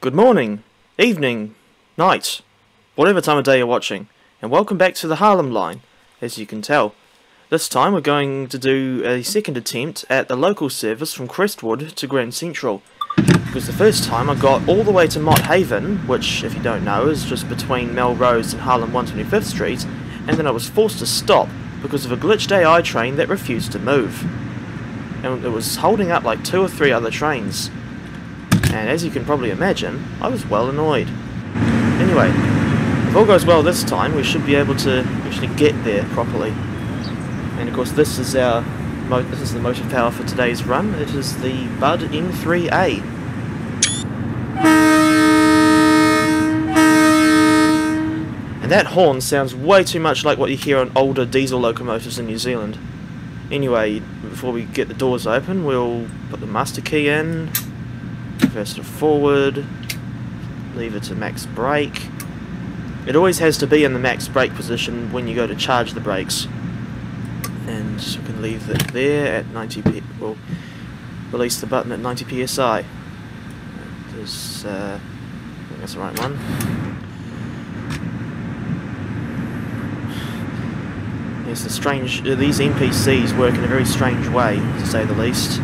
Good morning, evening, night, whatever time of day you're watching, and welcome back to the Harlem Line. As you can tell, this time we're going to do a second attempt at the local service from Crestwood to Grand Central, because the first time I got all the way to Mott Haven, which, if you don't know, is just between Melrose and Harlem 125th Street, and then I was forced to stop because of a glitched AI train that refused to move. And it was holding up like 2 or 3 other trains. And as you can probably imagine, I was well annoyed. Anyway, if all goes well this time, we should be able to actually get there properly. And of course, this is the motive power for today's run. It is the Bud M3A. And that horn sounds way too much like what you hear on older diesel locomotives in New Zealand. Anyway, before we get the doors open, we'll put the master key in. Reverse it forward, leave it to max brake. It always has to be in the max brake position when you go to charge the brakes. And we can leave it there at 90 p. We'll release the button at 90 psi. There's, I think that's the right one. Yes, the strange. These NPCs work in a very strange way, to say the least.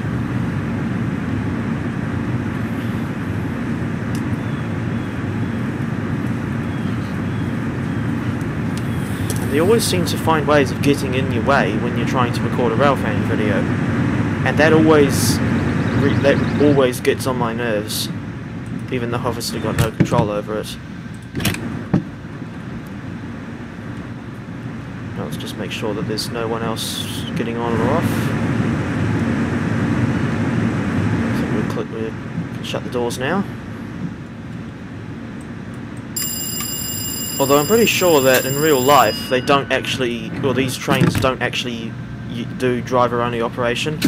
They always seem to find ways of getting in your way when you're trying to record a railfan video, and that always gets on my nerves, even though I've obviously got no control over it. Now let's just make sure that there's no one else getting on or off. So we can shut the doors now. Although I'm pretty sure that in real life they don't actually, or these trains don't actually do driver-only operation.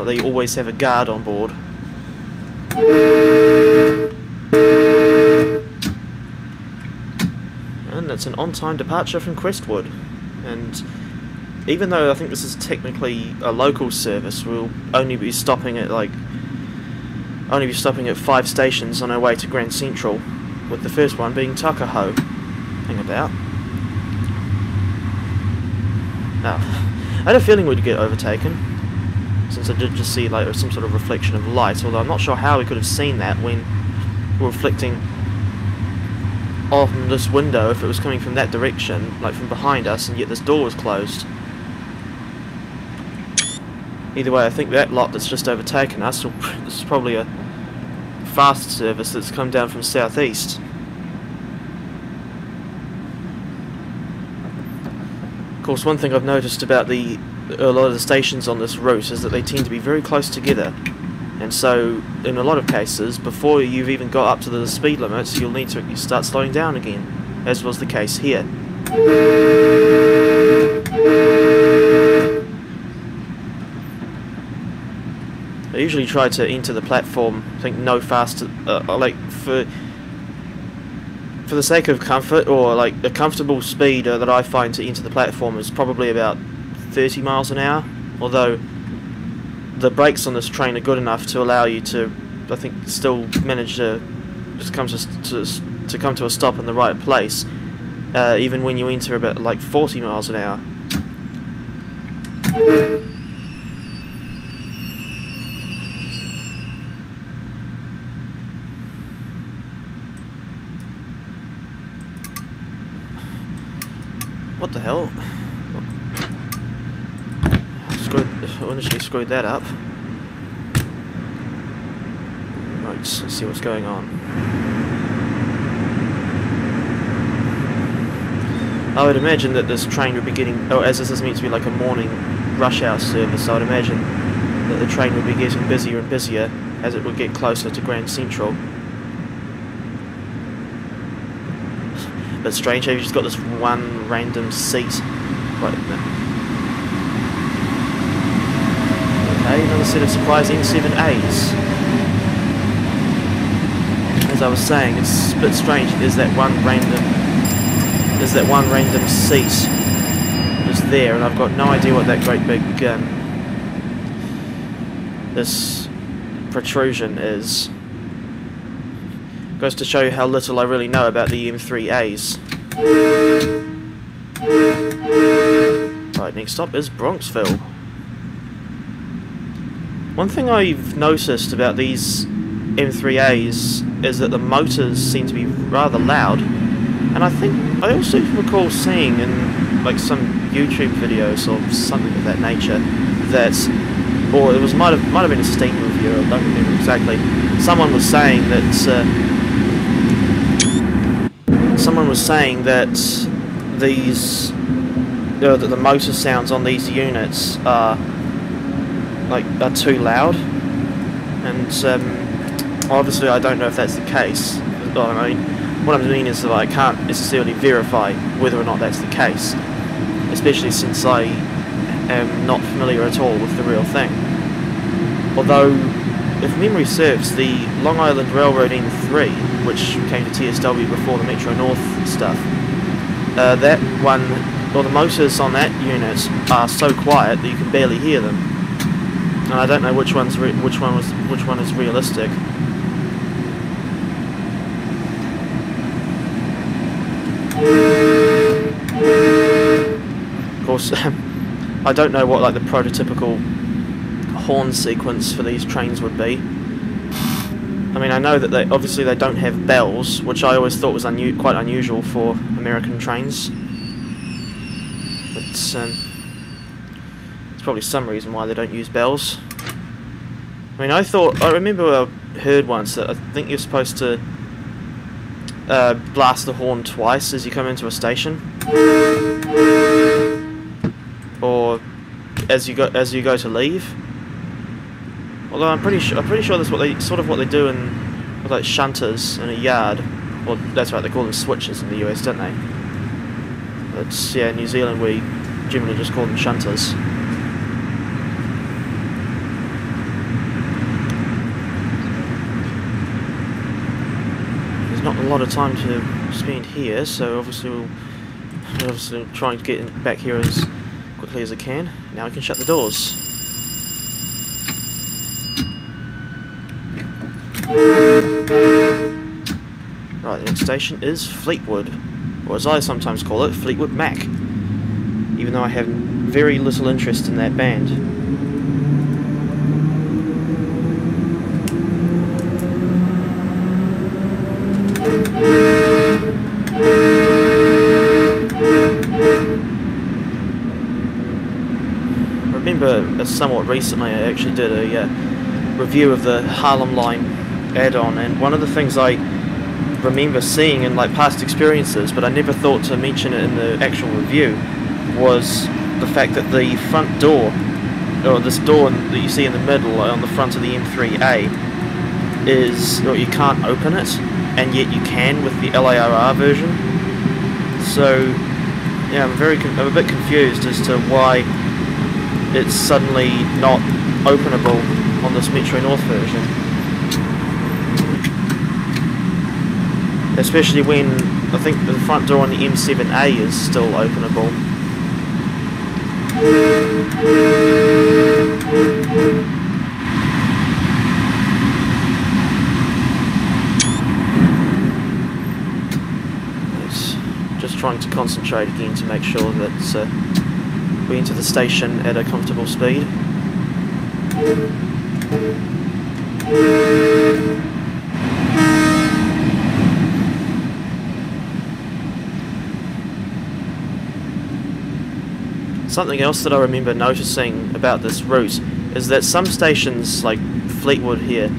They always have a guard on board. And it's an on-time departure from Crestwood. And even though I think this is technically a local service, we'll only be stopping at 5 stations on our way to Grand Central, with the first one being Tuckahoe. Hang about. Now, I had a feeling we'd get overtaken, since I did just see like some sort of reflection of light, although I'm not sure how we could have seen that when we were reflecting on this window if it was coming from that direction, like from behind us, and yet this door was closed. Either way, I think that lot that's just overtaken us, this is probably a fast service that's come down from southeast. Of course, one thing I've noticed about a lot of the stations on this route is that they tend to be very close together, and so in a lot of cases, before you've even got up to the speed limits, you'll need to start slowing down again, as was the case here. I usually try to enter the platform, I think no faster, like for the sake of comfort, or like a comfortable speed that I find to enter the platform is probably about 30 miles an hour, although the brakes on this train are good enough to allow you to, I think, still manage to just come to a stop in the right place, even when you enter about like 40 miles an hour. What the hell? I initially screwed that up. Right, let's see what's going on. I would imagine that this train would be getting, as this is meant to be like a morning rush hour service, I would imagine that the train would be getting busier and busier as it would get closer to Grand Central. But strange how you've just got this one random seat right there. Okay, another set of surprise N7As. As I was saying, it's a bit strange. There's that one random seat just there, and I've got no idea what that great big this protrusion is. Goes to show you how little I really know about the M3As. Right, next stop is Bronxville. One thing I've noticed about these M3As is that the motors seem to be rather loud, and I also recall seeing in like some YouTube videos or something of that nature that, or it might have been a Steam review, I don't remember exactly. Someone was saying that these that the motor sounds on these units are too loud, and obviously I don't know if that's the case. I mean, what I mean is that I can't necessarily verify whether or not that's the case, especially since I am not familiar at all with the real thing. Although, if memory serves, the Long Island Railroad M3, which came to TSW before the Metro-North stuff, that one, well, the motors on that unit are so quiet that you can barely hear them, and I don't know which one is realistic. Of course, I don't know what like the prototypical horn sequence for these trains would be. I mean, I know that they obviously don't have bells, which I always thought was quite unusual for American trains. But there's probably some reason why they don't use bells. I mean, I remember I heard once that I think you're supposed to blast the horn twice as you come into a station, or as you go to leave. Although I'm pretty sure that's what they do in like shunters in a yard. Well, that's right, they call them switches in the US, don't they? But yeah, in New Zealand we generally just call them shunters. There's not a lot of time to spend here, so obviously we'll try and get back here as quickly as I can. Now I can shut the doors. Right, the next station is Fleetwood, or as I sometimes call it, Fleetwood Mac, even though I have very little interest in that band. I remember somewhat recently I actually did a review of the Harlem Line add-on, and one of the things I remember seeing in like past experiences, but I never thought to mention it in the actual review, was the fact that the front door, or this door that you see in the middle on the front of the M3A, you can't open it, and yet you can with the LIRR version. So yeah, I'm a bit confused as to why it's suddenly not openable on this Metro-North version. Especially when I think the front door on the M7A is still openable. Just trying to concentrate again to make sure that we enter the station at a comfortable speed. Something else that I remember noticing about this route is that some stations, like Fleetwood here,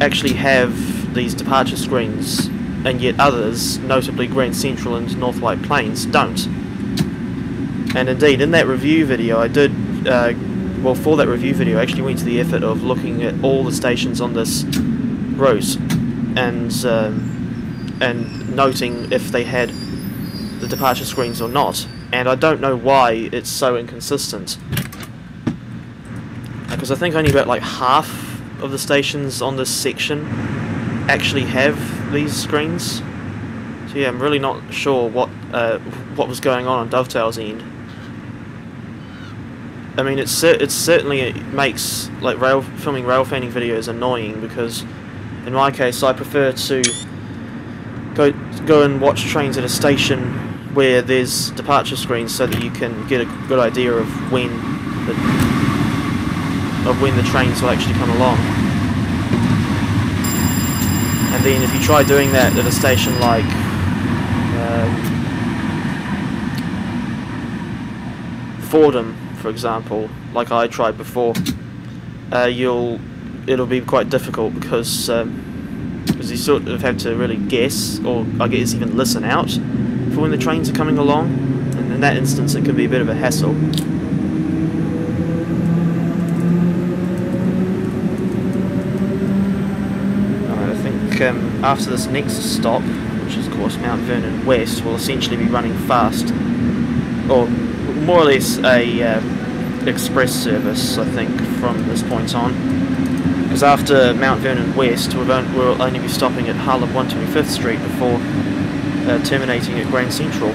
actually have these departure screens, and yet others, notably Grand Central and North White Plains, don't. And indeed, in that review video I did, for that review video I actually went to the effort of looking at all the stations on this route and noting if they had the departure screens or not. And I don't know why it's so inconsistent, because I think only about like half of the stations on this section actually have these screens. So yeah, I'm really not sure what was going on Dovetail's end. I mean, it certainly makes like filming rail fanning videos annoying, because in my case I prefer to go and watch trains at a station where there's departure screens, so that you can get a good idea of when the trains will actually come along. And then if you try doing that at a station like Fordham, for example, like I tried before, it'll be quite difficult because you sort of have to really guess, or I guess even listen out for when the trains are coming along, and in that instance it can be a bit of a hassle. I think after this next stop, which is of course Mount Vernon West, we'll essentially be running fast, or more or less a express service, I think, from this point on. Because after Mount Vernon West, we'll only be stopping at Harlem 125th Street before terminating at Grand Central.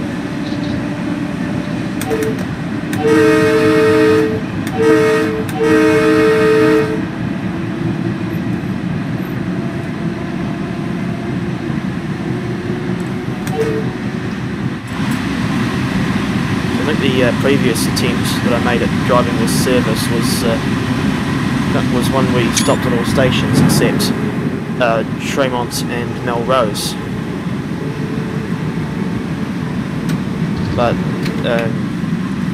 I think the previous attempt that I made at driving this service was one where you stopped at all stations except Tremont and Melrose. But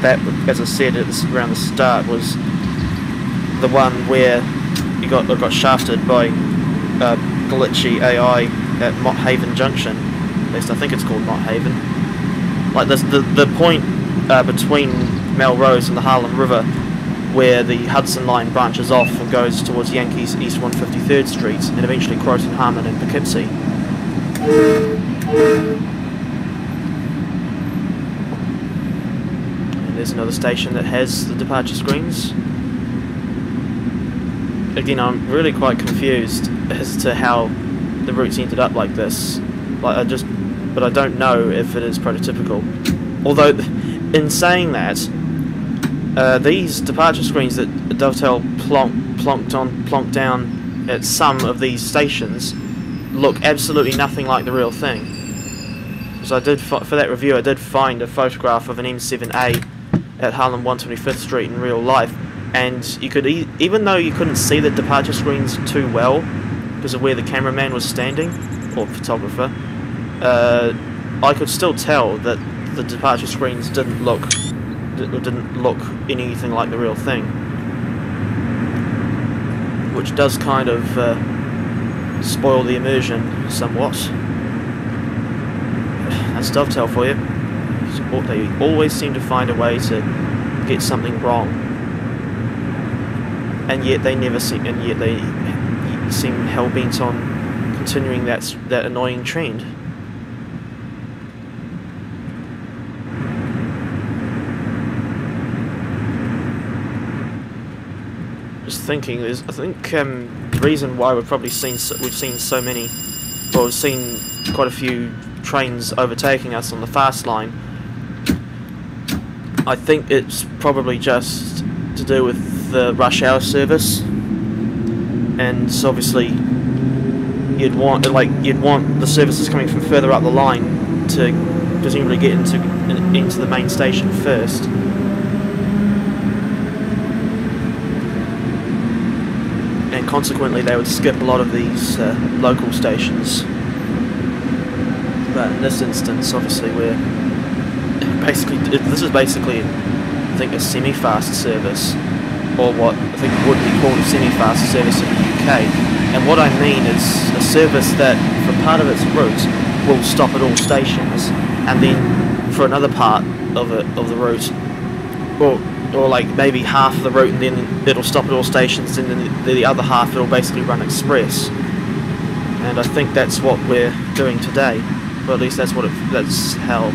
that, as I said around the start, was the one where you got shafted by glitchy AI at Mott Haven Junction. At least I think it's called Mott Haven. Like the point between Melrose and the Harlem River, where the Hudson Line branches off and goes towards Yankees East 153rd Street and eventually Croton Harmon and Poughkeepsie. And there's another station that has the departure screens. Again, I'm really quite confused as to how the routes ended up like this. But I don't know if it is prototypical. Although, in saying that, these departure screens that Dovetail plonked down at some of these stations look absolutely nothing like the real thing. So for that review, I did find a photograph of an M7A at Harlem 125th Street in real life, and you could, even though you couldn't see the departure screens too well because of where the cameraman was standing, or photographer, I could still tell that the departure screens didn't look anything like the real thing, which does kind of spoil the immersion somewhat. That's Dovetail for you. They always seem to find a way to get something wrong, and yet they seem hell-bent on continuing that annoying trend. Just thinking, I think the reason why we've seen quite a few trains overtaking us on the fast line, I think it's probably just to do with the rush hour service, and so obviously you'd want the services coming from further up the line to presumably get into the main station first. And consequently they would skip a lot of these local stations. But in this instance, obviously, this is basically, I think, a semi-fast service, or what I think would be called a semi-fast service in the UK. And what I mean is a service that, for part of its route, will stop at all stations, and then for another part of the route, or like maybe half of the route, and then it'll stop at all stations, and then the other half it'll basically run express. And I think that's what we're doing today. Well, at least that's how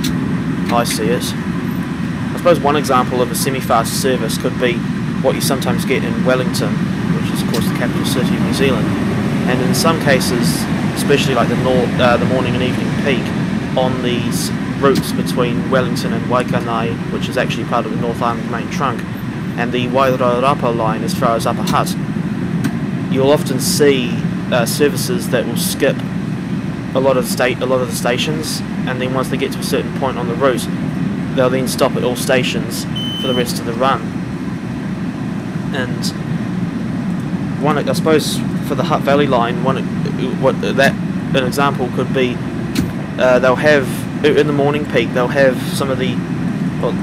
I see it. I suppose one example of a semi-fast service could be what you sometimes get in Wellington, which is of course the capital city of New Zealand. And in some cases, especially like the morning and evening peak, on these routes between Wellington and Waikanae, which is actually part of the North Island main trunk, and the Wairarapa line as far as Upper Hutt, you'll often see services that will skip a lot of the stations, and then once they get to a certain point on the route, they'll then stop at all stations for the rest of the run. And one, I suppose, for the Hutt Valley line, an example could be they'll have in the morning peak they'll have some of the. Well,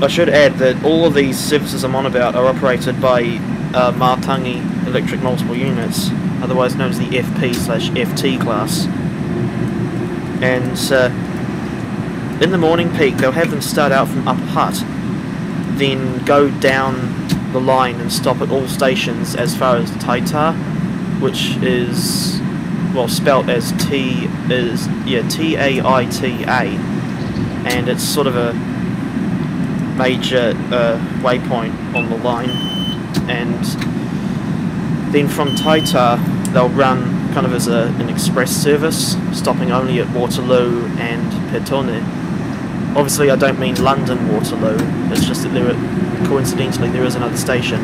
I should add that all of these services I'm on about are operated by Mātangi Electric Multiple Units, otherwise known as the FP/FT class. And in the morning peak, they'll have them start out from Upper Hutt, then go down the line and stop at all stations as far as Taita, which is, well, spelt as T-A-I-T-A, and it's sort of a major waypoint on the line. And then from Taita, they'll run kind of as an express service, stopping only at Waterloo and Petone. Obviously, I don't mean London Waterloo. It's just that coincidentally there is another station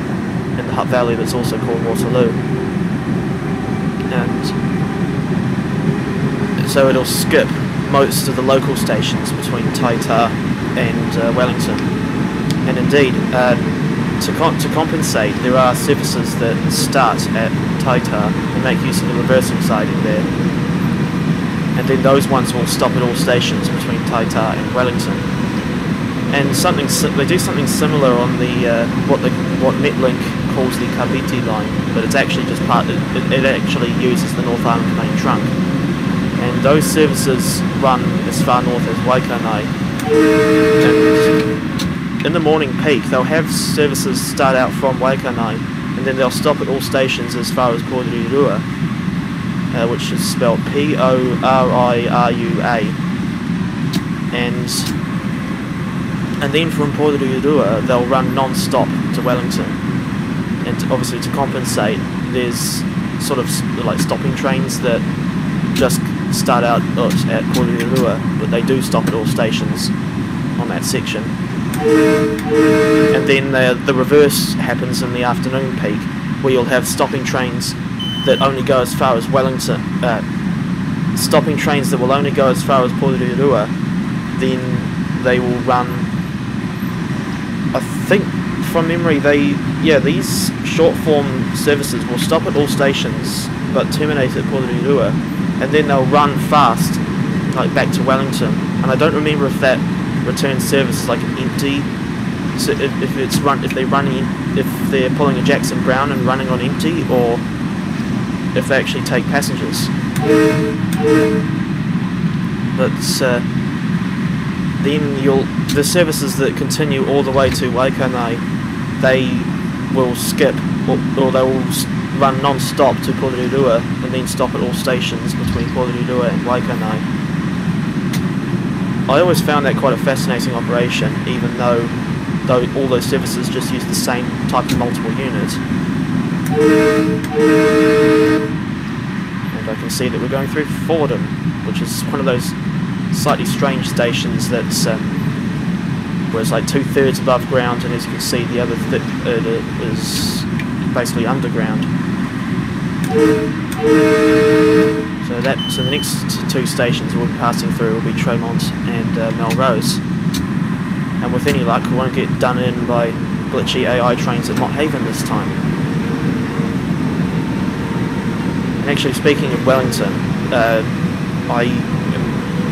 in the Hutt Valley that's also called Waterloo, and so it'll skip most of the local stations between Taita and Wellington. And indeed, to compensate, there are services that start at Taita and make use of the reversing siding there, and then those ones will stop at all stations between Taita and Wellington. And they do something similar on the what Metlink calls the Kawiti line, but it's actually just it actually uses the North Island main trunk, and those services run as far north as Waikanai. And in the morning peak, they'll have services start out from Waikanai, and then they'll stop at all stations as far as Porirua, which is spelled P-O-R-I-R-U-A. And then from Porirua, they'll run non-stop to Wellington. And obviously, to compensate, there's sort of like stopping trains that just start out at Porirua, but they do stop at all stations on that section. And then the reverse happens in the afternoon peak, where you'll have stopping trains that only go as far as Wellington, stopping trains that will only go as far as Porirua. Then they will run, I think from memory, these short form services will stop at all stations but terminate at Porirua, and then they'll run fast, like back to Wellington. And I don't remember if that return service is like an empty. So if they're pulling a Jackson Brown and running on empty, or if they actually take passengers. But then the services that continue all the way to Waikanai, they will skip or they will run non-stop to Porirua and then stop at all stations between Porirua and Waikanai. I always found that quite a fascinating operation, even though all those services just use the same type of multiple unit. And I can see that we're going through Fordham, which is one of those slightly strange stations that's where it's like 2/3 above ground, and as you can see, the other is basically underground. So the next two stations we'll be passing through will be Tremont and Melrose. And with any luck, we won't get done in by glitchy AI trains at Mott Haven this time. And actually, speaking of Wellington, I am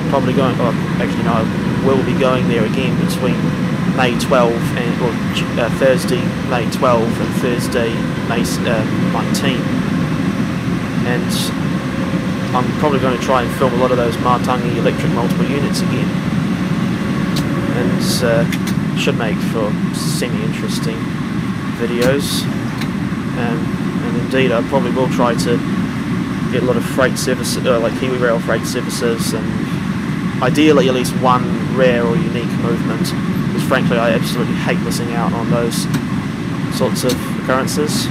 probably going. Oh, actually, no, I will be going there again between May 12 and Thursday, May 12 and Thursday, May 19. And I'm probably going to try and film a lot of those Mātangi electric multiple units again. And should make for semi-interesting videos, and indeed I probably will try to get a lot of freight service, like Kiwi Rail freight services, and ideally at least one rare or unique movement, because frankly I absolutely hate missing out on those sorts of occurrences.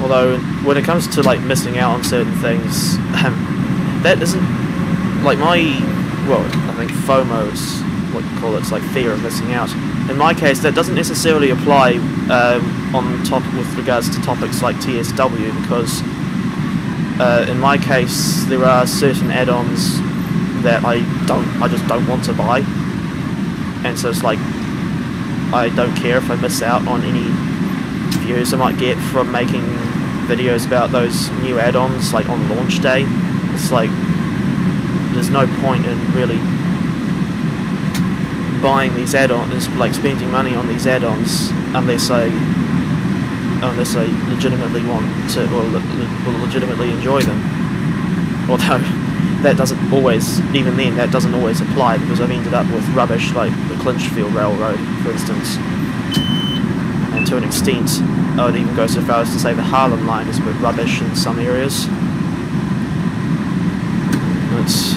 Although when it comes to like missing out on certain things, that isn't like I think FOMO is what you call it. It's like fear of missing out. In my case, that doesn't necessarily apply on top with regards to topics like TSW, because in my case there are certain add-ons that I just don't want to buy, and so it's like I don't care if I miss out on any views I might get from making videos about those new add-ons like on launch day. It's like there's no point in really buying these add-ons, like spending money on these add-ons, unless I legitimately want to, or will legitimately enjoy them. Although that doesn't always, even then, that doesn't always apply, because I've ended up with rubbish like the Clinchfield Railroad, for instance. And to an extent, I would even go so far as to say the Harlem Line is a bit rubbish in some areas. It's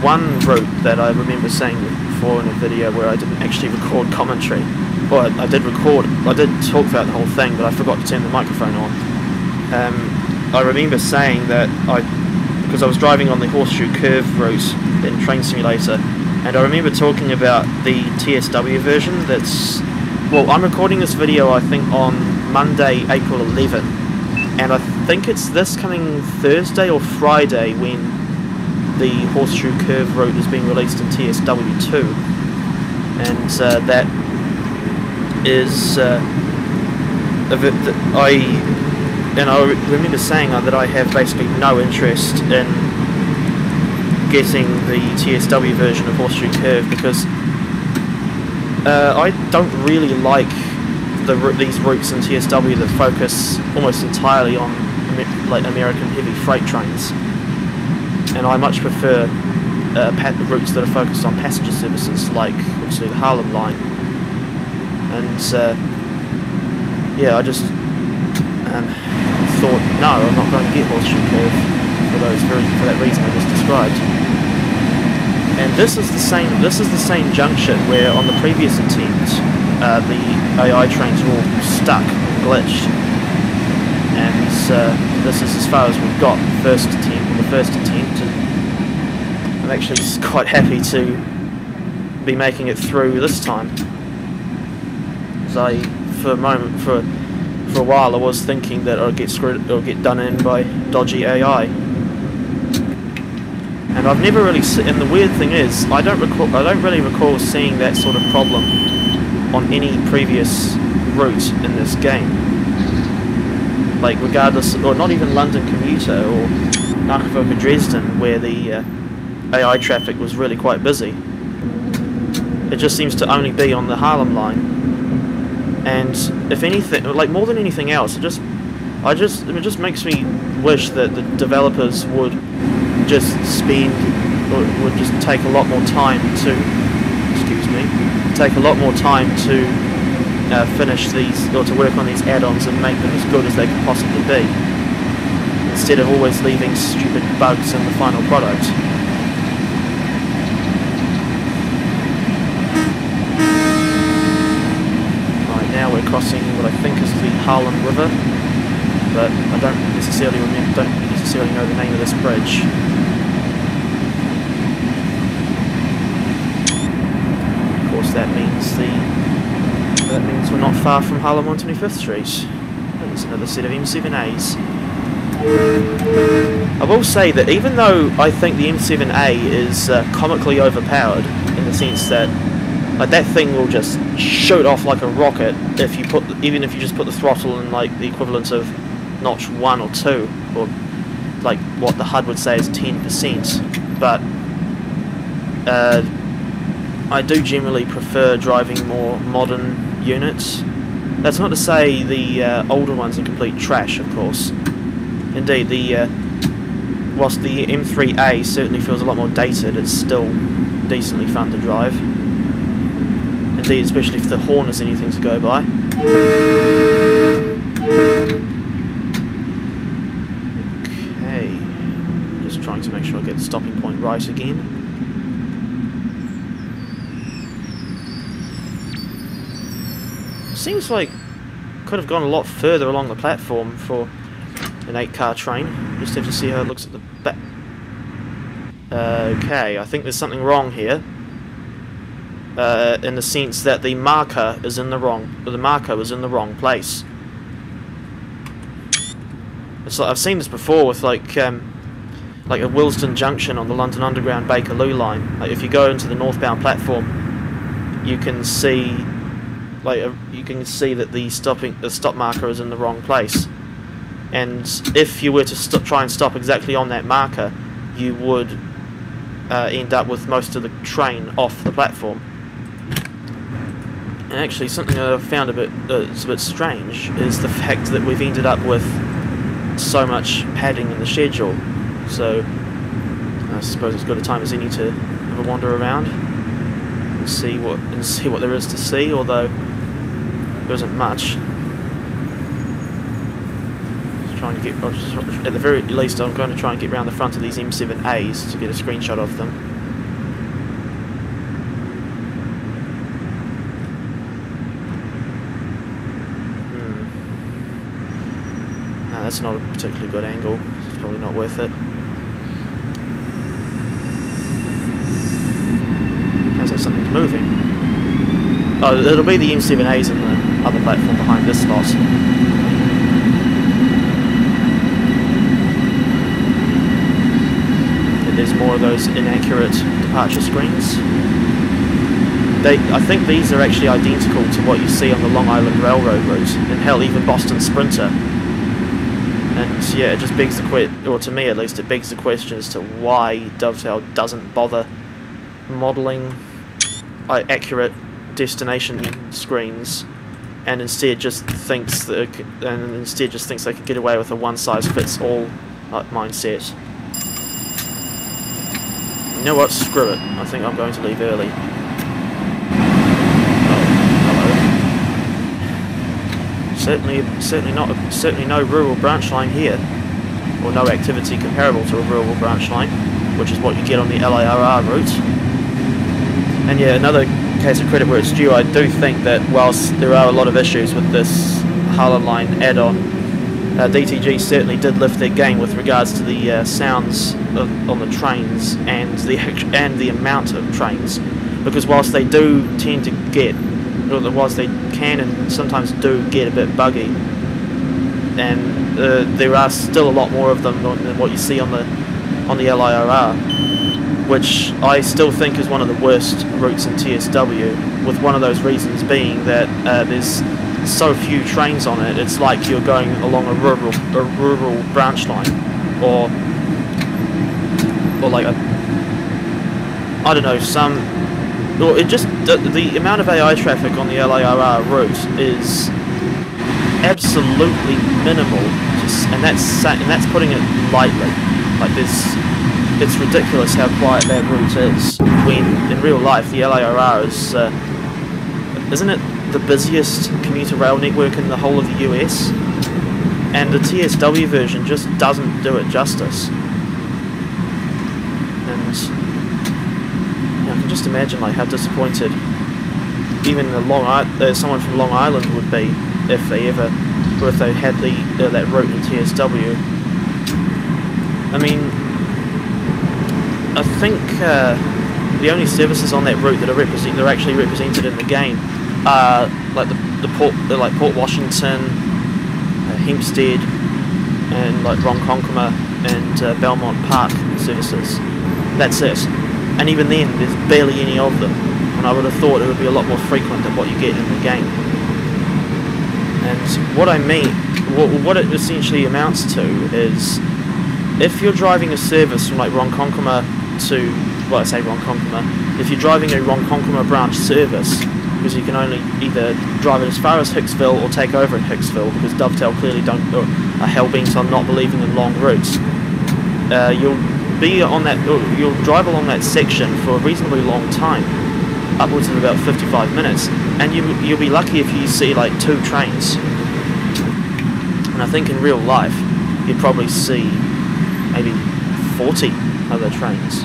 one route that I remember saying before in a video where I didn't actually record commentary. Well, I did talk about the whole thing, but I forgot to turn the microphone on. I remember saying that because I was driving on the Horseshoe Curve route in Train Simulator, and I remember talking about the TSW version that's... Well, I'm recording this video, I think, on Monday, April 11, and I think it's this coming Thursday or Friday when the Horseshoe Curve route is being released in TSW2, and that is I remember saying that I have basically no interest in getting the TSW version of Horseshoe Curve, because I don't really like these routes in TSW that focus almost entirely on like American heavy freight trains, and I much prefer routes that are focused on passenger services, like obviously the Harlem Line. And yeah, I just thought, no, I'm not going to get Horseshoe Curve for that reason I just described. And this is the same junction where on the previous attempt the AI trains were all stuck, glitched, and this is as far as we've got on the first attempt, and I'm actually quite happy to be making it through this time. For a while I was thinking that I'd get screwed or get done in by dodgy AI, and I've never really and the weird thing is I don't really recall seeing that sort of problem on any previous route in this game, like regardless, or not even London Commuter or Tuckahoe Dresden, where the AI traffic was really quite busy. It just seems to only be on the Harlem Line. And if anything, like more than anything else, it just makes me wish that the developers would just take a lot more time to, finish these, or to work on these add-ons and make them as good as they could possibly be, instead of always leaving stupid bugs in the final product. Now we're crossing what I think is the Harlem River, but I don't necessarily know the name of this bridge. Of course, that means we're not far from Harlem 125th Street. There's another set of M7As. I will say that even though I think the M7A is comically overpowered, in the sense that like that thing will just shoot off like a rocket even if you just put the throttle in like the equivalent of notch 1 or 2, or like what the HUD would say is 10%. But I do generally prefer driving more modern units. That's not to say the older ones are complete trash, of course. Indeed, whilst the M3A certainly feels a lot more dated, it's still decently fun to drive. Indeed, especially if the horn is anything to go by. Okay, just trying to make sure I get the stopping point right again. Seems like could have gone a lot further along the platform for an 8-car train. Just have to see how it looks at the back. Okay, I think there's something wrong here. in the sense that the marker is in the wrong place. It's like I've seen this before with like a Willesden Junction on the London Underground Bakerloo line. Like if you go into the northbound platform, you can see that the stop marker is in the wrong place. And if you were to try and stop exactly on that marker, you would end up with most of the train off the platform. And actually, something that I've found it's a bit strange is the fact that we've ended up with so much padding in the schedule. So I suppose it's good a time as any to have a wander around and see what there is to see, although there isn't much. Trying to get, at the very least, I'm going to try and get around the front of these M7As to get a screenshot of them. No, that's not a particularly good angle. It's probably not worth it. How's that something's moving? Oh, it'll be the M7As in the other platform behind this lot. There's more of those inaccurate departure screens. I think these are actually identical to what you see on the Long Island Railroad route, and hell, even Boston Sprinter. And yeah, it just begs the question, or to me at least, it begs the question as to why Dovetail doesn't bother modelling accurate destination screens, and instead just thinks they can get away with a one-size-fits-all mindset. You know what? Screw it. I think I'm going to leave early. Oh, hello. Certainly no rural branch line here, or no activity comparable to a rural branch line, which is what you get on the LIRR route. And yeah, another case of credit where it's due. I do think that whilst there are a lot of issues with this Harlem Line add-on, DTG certainly did lift their game with regards to the sounds on the trains and the amount of trains, because whilst they do tend to get, or whilst they can and sometimes do get a bit buggy, and there are still a lot more of them than what you see on the LIRR, which I still think is one of the worst routes in TSW, with one of those reasons being that there's so few trains on it. It's like you're going along a rural branch line, or like I don't know, or it just the amount of AI traffic on the LIRR route is absolutely minimal, and that's putting it lightly. Like it's ridiculous how quiet that route is, when in real life the LIRR is isn't it the busiest commuter rail network in the whole of the US, and the TSW version just doesn't do it justice. And I can just imagine like how disappointed even someone from Long Island would be if they had that route in TSW. I mean, I think the only services on that route that are actually represented in the game are like like Port Washington, Hempstead, and like Ronkonkoma and Belmont Park services. That's it. And even then, there's barely any of them. And I would have thought it would be a lot more frequent than what you get in the game. And what I mean, what it essentially amounts to is, if you're driving a service from like Ronkonkoma to, well, I say Ronkonkoma, if you're driving a Ronkonkoma branch service, because you can only either drive it as far as Hicksville or take over in Hicksville, because Dovetail clearly are hell-bent on not believing in long routes, you'll drive along that section for a reasonably long time, upwards of about 55 minutes, and you'll be lucky if you see like 2 trains. And I think in real life you'd probably see maybe 40 other trains.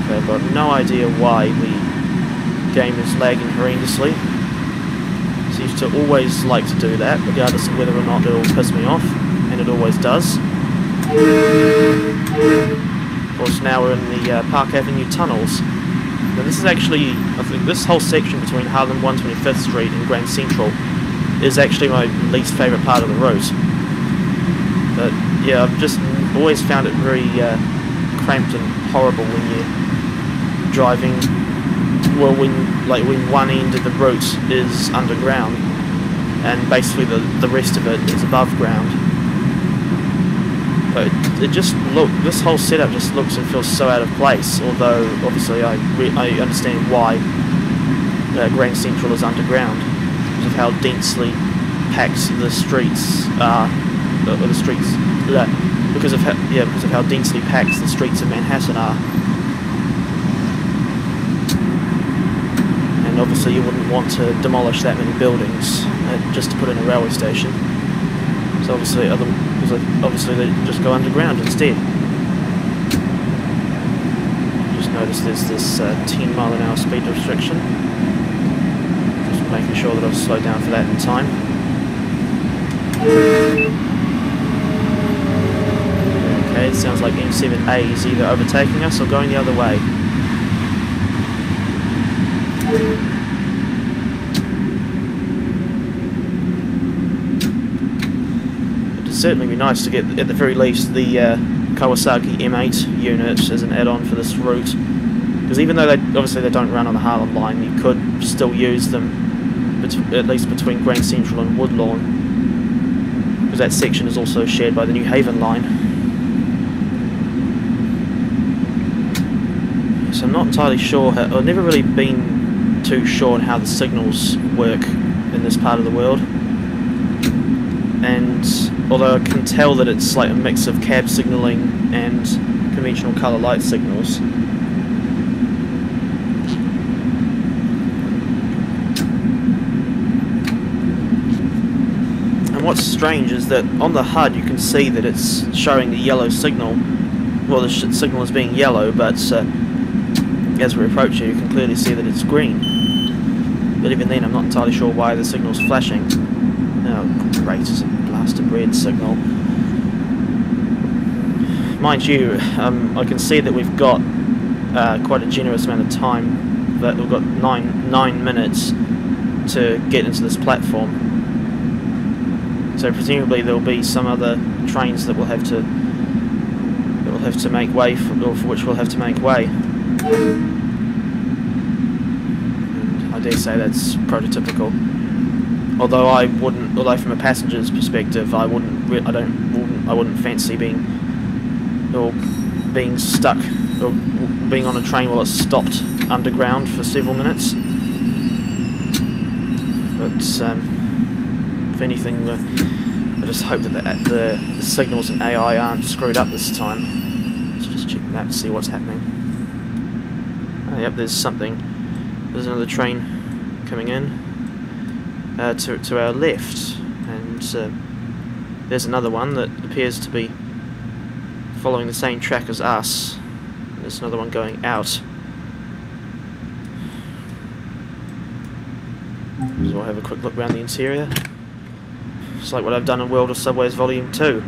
So I've got no idea why the game is lagging horrendously. It seems to always like to do that, regardless of whether or not it'll piss me off, and it always does. Of course, now we're in the Park Avenue tunnels, And this is actually, I think this whole section between Harlem 125th Street and Grand Central is actually my least favourite part of the route. But yeah, I've just always found it very cramped and horrible when you're driving. Well, when one end of the route is underground, and basically the rest of it is above ground. But this whole setup just looks and feels so out of place. Although obviously I understand why Grand Central is underground because of how densely packed the streets are, because of how densely packed the streets of Manhattan are. And obviously you wouldn't want to demolish that many buildings just to put in a railway station. So obviously they just go underground instead. Just noticed there's this 10 mile an hour speed restriction. Just making sure that I've slowed down for that in time. Okay, it sounds like M7A is either overtaking us or going the other way. Certainly be nice to get, at the very least, the Kawasaki M8 unit as an add-on for this route, because even though obviously they don't run on the Harlem Line, you could still use them at least between Grand Central and Woodlawn, because that section is also shared by the New Haven line. So I'm not entirely sure, I've never really been too sure on how the signals work in this part of the world. And although I can tell that it's like a mix of cab signalling and conventional colour light signals, and what's strange is that on the HUD you can see that it's showing the yellow signal. Well, the signal is being yellow, but as we approach it you can clearly see that it's green. But even then I'm not entirely sure why the signal's flashing. Oh great, it's a blasted red signal. Mind you, I can see that we've got quite a generous amount of time, that we've got nine minutes to get into this platform. So presumably there will be some other trains that will have to make way for which we'll have to make way. And I dare say that's prototypical. Although from a passenger's perspective, I wouldn't fancy being stuck or being on a train while it's stopped underground for several minutes. But if anything, I just hope that the signals and AI aren't screwed up this time. Let's just check the map to see what's happening. Oh, yep, there's another train coming in. To our left, and there's another one that appears to be following the same track as us. There's another one going out. So I'll have a quick look around the interior. It's like what I've done in World of Subways Volume 2,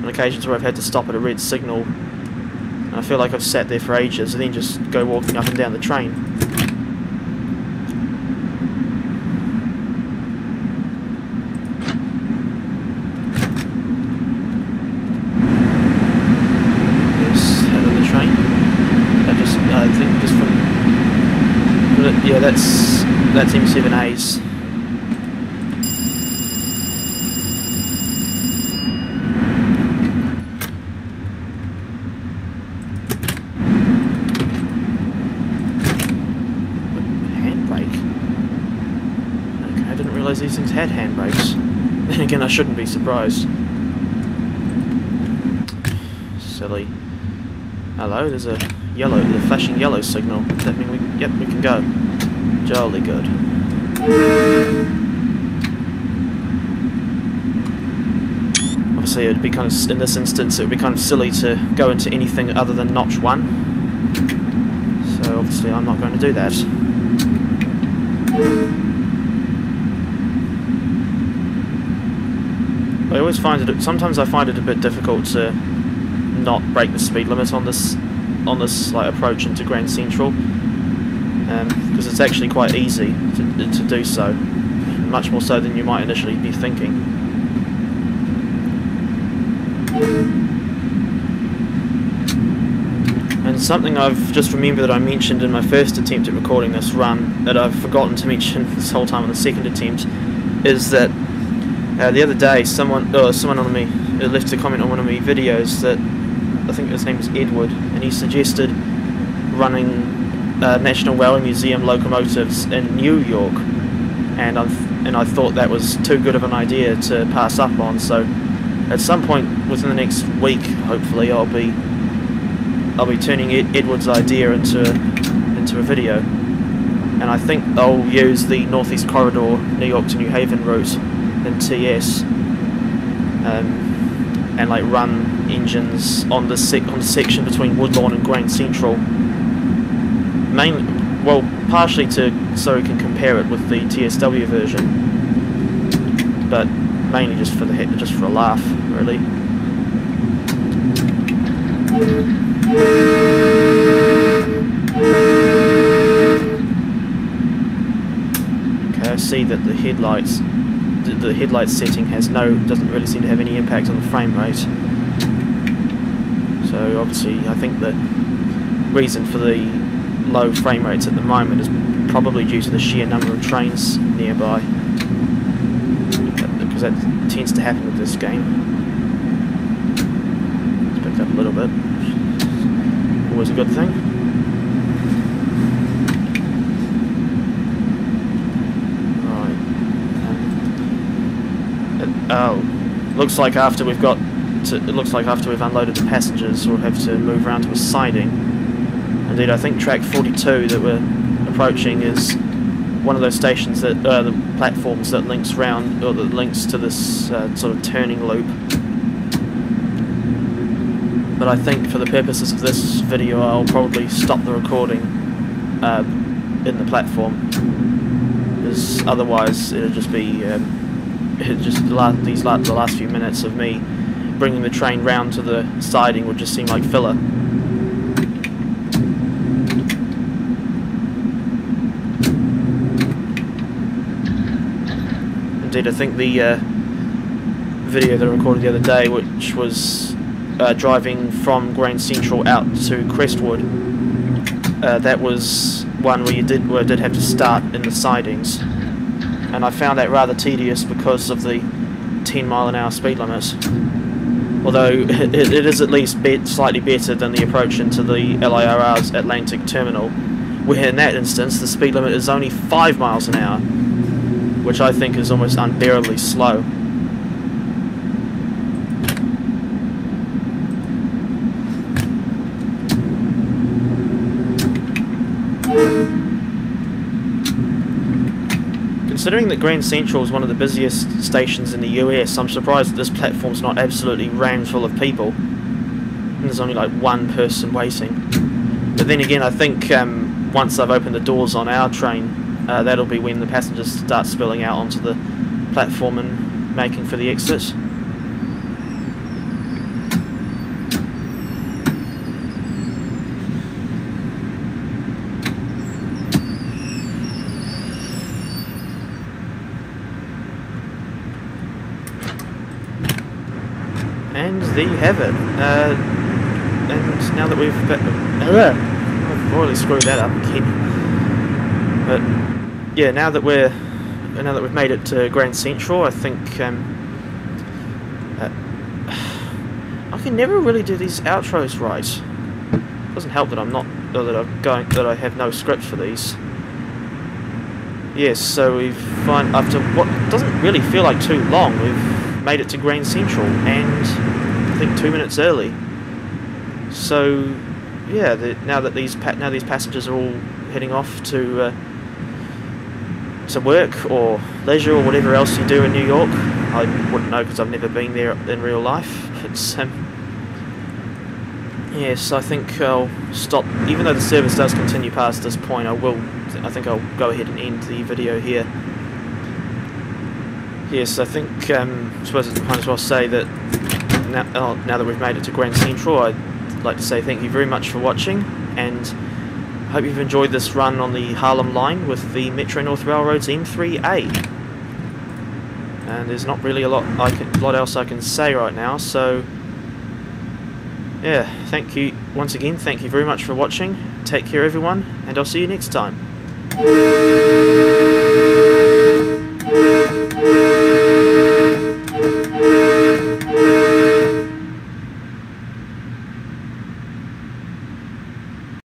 on occasions where I've had to stop at a red signal and I feel like I've sat there for ages and then just go walking up and down the train. Yeah, that's M7A's. Handbrake? Okay, I didn't realise these things had handbrakes. Then again, I shouldn't be surprised. Silly. Hello, there's a flashing yellow signal. Does that mean we can go? Jolly good. Obviously, it'd be kind of, in this instance, it would be kind of silly to go into anything other than notch 1. So obviously, I'm not going to do that. I always find it. Sometimes I find it a bit difficult to not break the speed limit on this like approach into Grand Central, because it's actually quite easy to do so, much more so than you might initially be thinking. And something I've just remembered that I mentioned in my first attempt at recording this run that I've forgotten to mention this whole time on the second attempt is that the other day someone on me left a comment on one of my videos that I think his name is Edward, and he suggested running National Railway Museum locomotives in New York, and I thought that was too good of an idea to pass up on. So at some point within the next week, hopefully, I'll be turning Edward's idea into a video, and I think I'll use the Northeast Corridor, New York to New Haven route in TS, and like run engines on the section between Woodlawn and Grand Central. Partially so we can compare it with the TSW version, but mainly just for a laugh, really. Okay, I see that the headlight setting doesn't really seem to have any impact on the frame rate. So obviously, I think the reason for the low frame rates at the moment is probably due to the sheer number of trains nearby, because that tends to happen with this game. It's picked up a little bit, always a good thing. Right. Looks like after we've unloaded the passengers, we'll have to move around to a siding. Indeed, I think track 42 that we're approaching is one of those stations that the platforms that links round, or that links to this sort of turning loop. But I think for the purposes of this video, I'll probably stop the recording in the platform, because otherwise it'll just be the last few minutes of me bringing the train round to the siding would just seem like filler. Indeed, I think the video that I recorded the other day, which was driving from Grand Central out to Crestwood, that was one where I did have to start in the sidings, and I found that rather tedious because of the 10-mile-an-hour speed limit. Although it is at least slightly better than the approach into the LIRR's Atlantic Terminal, where in that instance the speed limit is only 5 miles an hour, which I think is almost unbearably slow. Considering that Grand Central is one of the busiest stations in the US, I'm surprised that this platform's not absolutely rammed full of people. And there's only like one person waiting. But then again, I think once I've opened the doors on our train, that'll be when the passengers start spilling out onto the platform and making for the exit. And there you have it. And now that I've already screwed that up again. But yeah, now that we've made it to Grand Central, I think I can never really do these outros right. It doesn't help that that I have no script for these. Yes, so after what doesn't really feel like too long, we've made it to Grand Central, and I think 2 minutes early. So yeah, now these passengers are all heading off to work or leisure or whatever else you do in New York. I wouldn't know because I've never been there in real life. It's yes, I think I'll stop. Even though the service does continue past this point, I think I'll go ahead and end the video here. Yes, I think I suppose I might as well say that now that we've made it to Grand Central, I'd like to say thank you very much for watching, and hope you've enjoyed this run on the Harlem Line with the Metro-North Railroad's M3A. And there's not really a lot else I can say right now, so yeah, thank you once again, thank you very much for watching, take care everyone, and I'll see you next time.